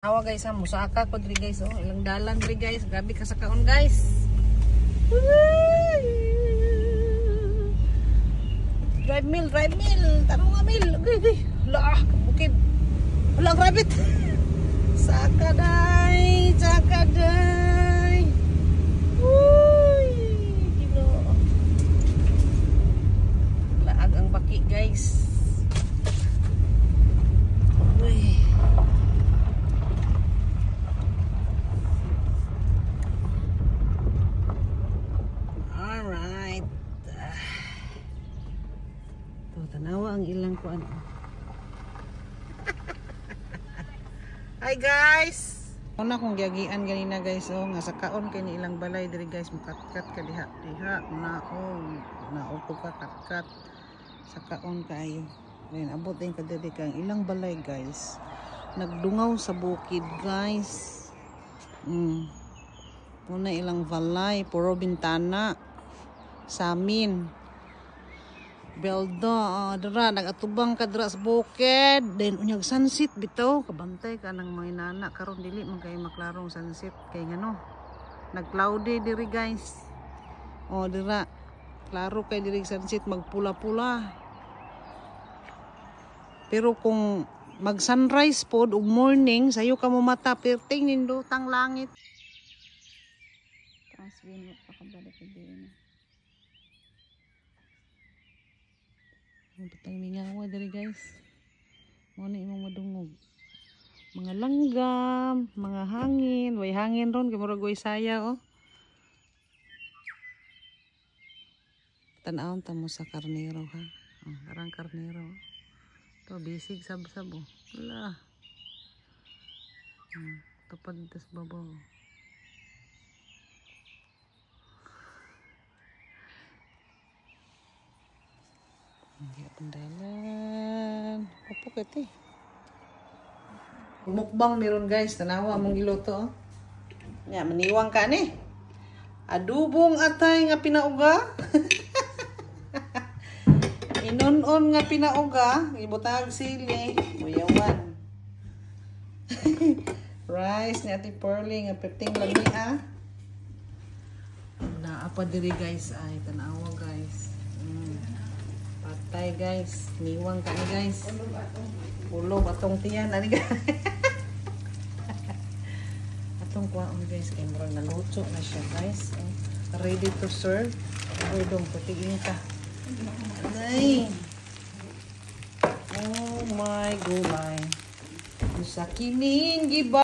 Awa guys ha, musaka ko diri guys oh. Ilang dalan diri guys. Grabe ka sa kaon guys. Drive mill. Tarong nga mill. Okay. Hala, bukid. Hala, grabe. Saka day. Uy, kilo. Laag ang baki guys. Uy. Alright. Tanawa ang ilang kuan. Hi guys. Una kong giagian ganina guys oh nga sa kaon kay ni ilang balay diri guys mukatkat ka diha naog ko ka katkat sa kaon kayo. Then abot din ka diri kang ilang balay guys. Nagdungaw sa bukid guys. Muna ilang balay puro bintana sa amin. Belda, dara nagatubang ka dira sa bukid. Then unyag sunset bitaw, kabantay ka nang mga inana karon dili man kay maklarong sunset kay ngano. Nag-cloudy diri guys. Oh, dira klaro kay diri sunset magpula-pula. Pero kung mag-sunrise pod ug morning, sayo ka mo mata perting nindutang langit. Tas binot pa kabalik din. Bitang mingawa dari guys. Muna imong madungog. Mga langgam, mga hangin, way hangin ron kay murag way saya oh. Tan-awon ta mo sa karnero ha. Oh, karang karnero. To bisig sab-sab oh. Wala. Tupad tas babaw. Hindi pandalan. Opo kati. Mukbang meron guys. Tanawa mong giluto. Oh. Ya, maniwang ka ni. Adubong atay nga pinauga. Inon-on nga pinauga. Ibutag sili. Buyawan. Rice ni Ate Pearly nga peting lami ah. Naapa diri guys ay tanawa guys. Patay guys, niwang ka ni guys. Ulo atong tiyan ani guys. Atong kuwaon guys kay murag naluto na siya guys. Ready to serve. Udong putiin ka. Ay. Oh my gulay. Sa kining giba